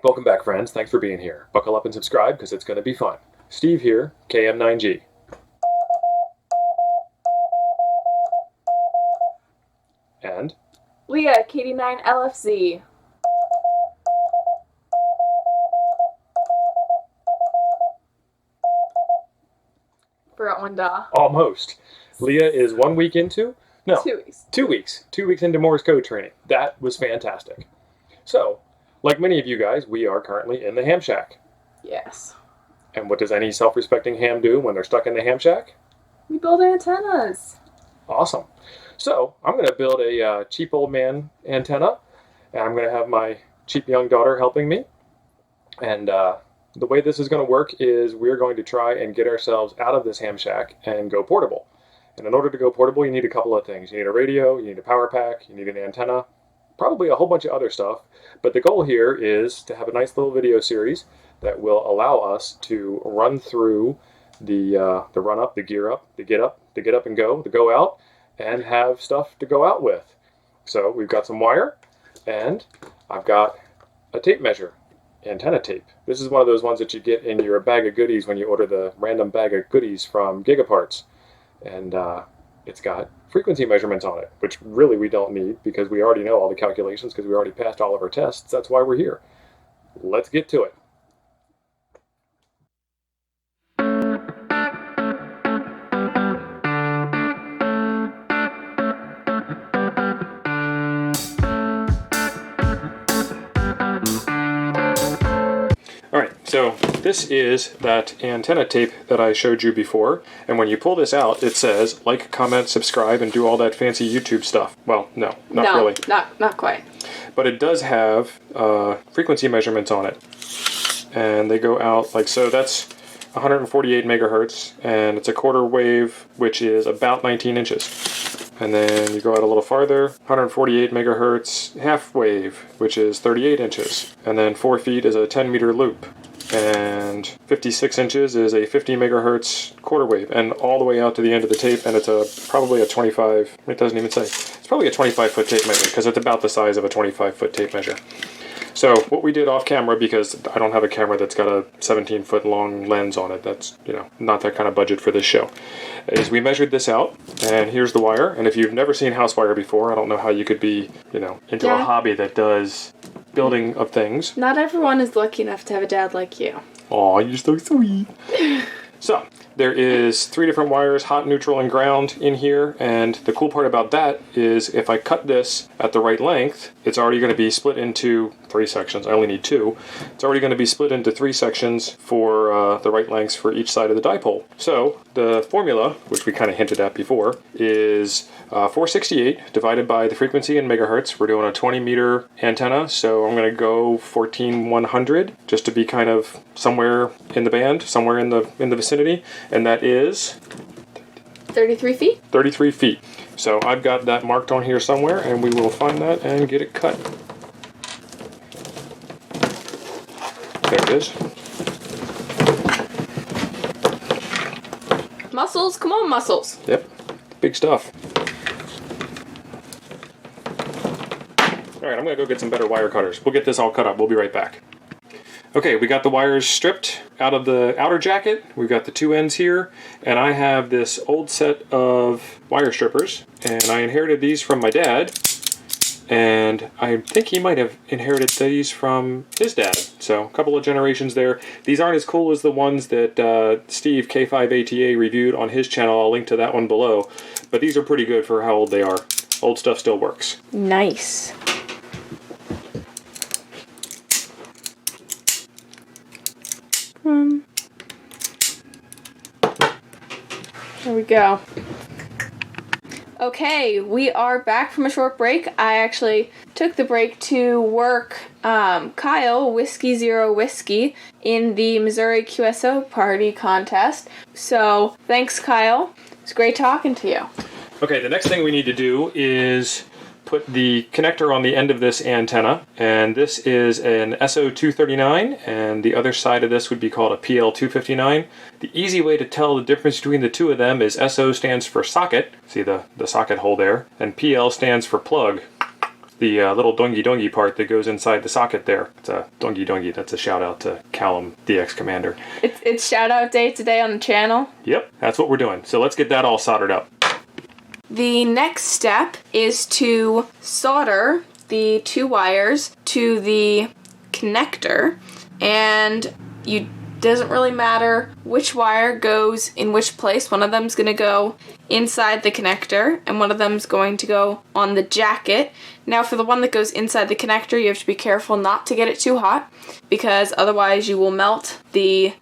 Welcome back, friends. Thanks for being here. Buckle up and subscribe because it's going to be fun. Steve here, KM9G. And Leah, KD9LFZ. Forgot one da. almost. Leah is 1 week into? No. 2 weeks. 2 weeks. 2 weeks into Morse code training. That was fantastic. So, like many of you guys, we are currently in the ham shack. Yes. And what does any self-respecting ham do when they're stuck in the ham shack? We build antennas. Awesome. So, I'm going to build a cheap old man antenna, and I'm going to have my cheap young daughter helping me. And the way this is going to work is we're going to try and get ourselves out of this ham shack and go portable. And in order to go portable, you need a couple of things. You need a radio, you need a power pack, you need an antenna, probably a whole bunch of other stuff. But the goal here is to have a nice little video series that will allow us to run through the run up, the gear up, the get up and go, the go out, and have stuff to go out with. So we've got some wire, and I've got a tape measure, antenna tape. This is one of those ones that you get in your bag of goodies when you order the random bag of goodies from Gigaparts. And it's got frequency measurements on it, which really we don't need because we already know all the calculations because we already passed all of our tests. That's why we're here. Let's get to it. Alright, so this is that antenna tape that I showed you before, and when you pull this out, it says like, comment, subscribe, and do all that fancy YouTube stuff. Well, no, not really. Not quite. But it does have frequency measurements on it, and they go out like so. That's 148 megahertz, and it's a quarter wave, which is about 19 inches. And then you go out a little farther, 148 megahertz half wave, which is 38 inches. And then 4 feet is a 10-meter loop. And 56 inches is a 50 megahertz quarter wave. And all the way out to the end of the tape, and it's probably a 25, it doesn't even say. It's probably a 25-foot tape measure, because it's about the size of a 25-foot tape measure. So what we did off camera, because I don't have a camera that's got a 17-foot long lens on it, that's, not that kind of budget for this show, is we measured this out, and here's the wire. And if you've never seen house wire before, I don't know how you could be, into a hobby that does building of things. Not everyone is lucky enough to have a dad like you. Aw, you're so sweet. So, there is 3 different wires, hot, neutral, and ground in here, and the cool part about that is if I cut this at the right length, it's already going to be split into 3 sections. I only need 2. It's already going to be split into 3 sections for the right lengths for each side of the dipole. So, the formula, which we kind of hinted at before, is 468 divided by the frequency in megahertz. We're doing a 20-meter antenna, so I'm going to go 14100 just to be kind of somewhere in the band, somewhere in the vicinity. And that is 33 feet? 33 feet. So I've got that marked on here somewhere, and we will find that and get it cut. There it is. Muscles, come on, muscles. Yep, big stuff. Alright, I'm going to go get some better wire cutters. We'll get this all cut up. We'll be right back. Okay, we got the wires stripped out of the outer jacket. We've got the 2 ends here, and I have this old set of wire strippers, and I inherited these from my dad, and I think he might have inherited these from his dad, so a couple of generations there. These aren't as cool as the ones that Steve K5ATA reviewed on his channel. I'll link to that one below, but these are pretty good for how old they are. Old stuff still works. Nice. There we go. Okay, we are back from a short break. I actually took the break to work Kyle, Whiskey Zero Whiskey, in the Missouri QSO Party contest. So, thanks, Kyle. It's great talking to you. Okay, the next thing we need to do is put the connector on the end of this antenna, and this is an SO239, and the other side of this would be called a PL259. The easy way to tell the difference between the two of them is SO stands for socket, see the socket hole there, and PL stands for plug. the little dongy part that goes inside the socket there. It's a dongy. That's a shout out to Callum, the ex-commander. It's shout out day today on the channel. Yep, that's what we're doing. So let's get that all soldered up. The next step is to solder the 2 wires to the connector, and doesn't really matter which wire goes in which place. One of them's going to go inside the connector and one of them's going to go on the jacket. Now for the one that goes inside the connector, you have to be careful not to get it too hot, because otherwise you will melt the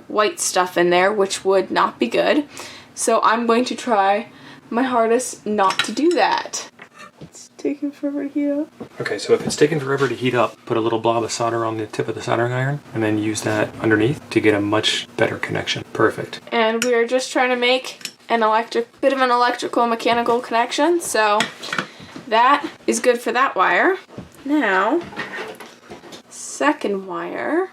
white stuff in there, which would not be good. So I'm going to try my hardest not to do that. It's taking forever to heat up. Okay, so if it's taking forever to heat up, put a little blob of solder on the tip of the soldering iron and then use that underneath to get a much better connection. Perfect. And we are just trying to make an bit of an electrical mechanical connection, so that is good for that wire. Now, second wire.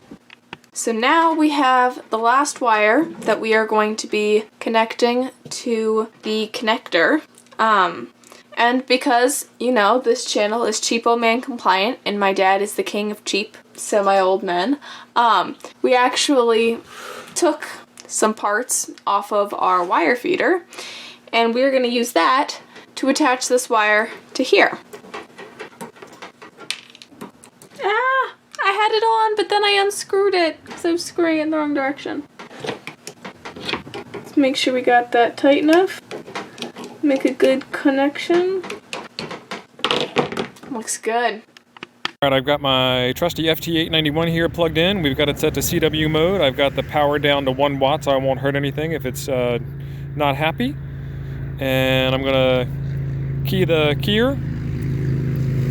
So now we have the last wire that we are going to be connecting to the connector. And because, you know, this channel is cheap old man compliant and my dad is the king of cheap semi-old men, we actually took some parts off of our wire feeder and we're going to use that to attach this wire to here. Ah! I had it on, but then I unscrewed it because I was screwing it in the wrong direction. Let's make sure we got that tight enough. Make a good connection. Looks good. Alright, I've got my trusty FT891 here plugged in. We've got it set to CW mode. I've got the power down to 1 watt so I won't hurt anything if it's not happy. And I'm gonna key the keyer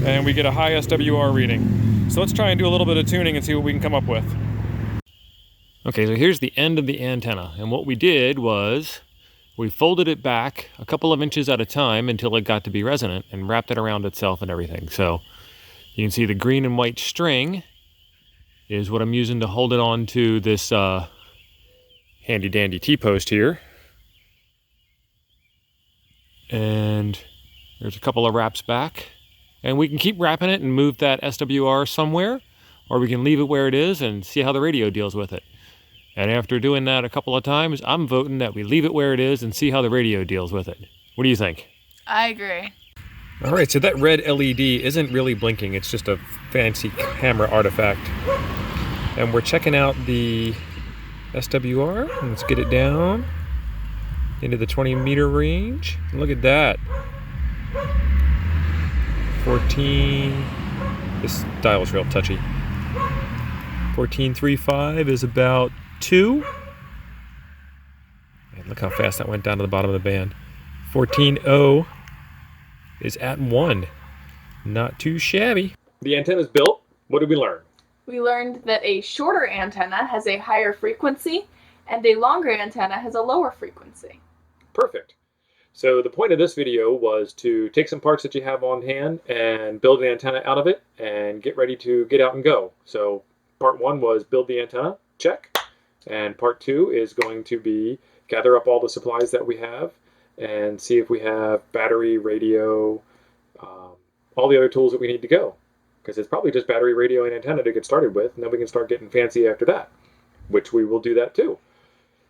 and we get a high SWR reading. So let's try and do a little bit of tuning and see what we can come up with. Okay, so here's the end of the antenna, and what we did was we folded it back a couple of inches at a time until it got to be resonant and wrapped it around itself and everything. So you can see the green and white string is what I'm using to hold it on to this handy dandy T-post here. And there's a couple of wraps back. And we can keep wrapping it and move that SWR somewhere, or we can leave it where it is and see how the radio deals with it. And after doing that a couple of times, I'm voting that we leave it where it is and see how the radio deals with it. What do you think? I agree. All right, so that red LED isn't really blinking. It's just a fancy camera artifact. And we're checking out the SWR. Let's get it down into the 20-meter range. Look at that. 14, this dial is real touchy. 14.35 is about 2. And look how fast that went down to the bottom of the band. 14.0 is at 1. Not too shabby. The antenna's built. What did we learn? We learned that a shorter antenna has a higher frequency and a longer antenna has a lower frequency. Perfect. So the point of this video was to take some parts that you have on hand and build an antenna out of it and get ready to get out and go. So part 1 was build the antenna, check. And part 2 is going to be gather up all the supplies that we have and see if we have battery, radio, all the other tools that we need to go. Because it's probably just battery, radio, and antenna to get started with, and then we can start getting fancy after that, which we will do that too.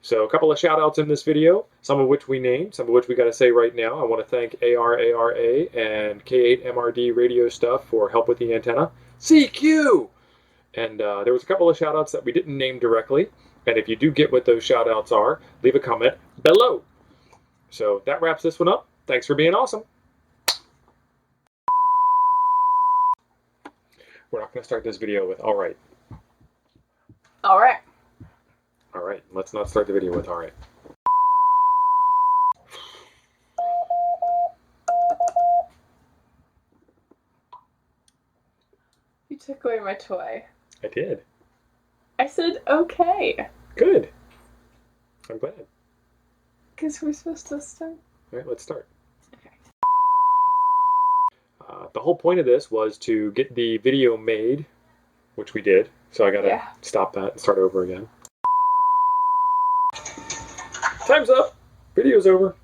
So a couple of shout outs in this video, some of which we named, some of which we got to say right now. I want to thank ARARA and K8MRD Radio Stuff for help with the antenna. CQ! And there was a couple of shout outs that we didn't name directly. And if you do get what those shout outs are, leave a comment below. So that wraps this one up. Thanks for being awesome. We're not going to start this video with all right. All right. All right, let's not start the video with all right. You took away my toy. I did. I said okay. Good. I'm glad. Because we're supposed to start. All right, let's start. Okay. The whole point of this was to get the video made, which we did. So I gotta stop that and start over again. Time's up. Video's over.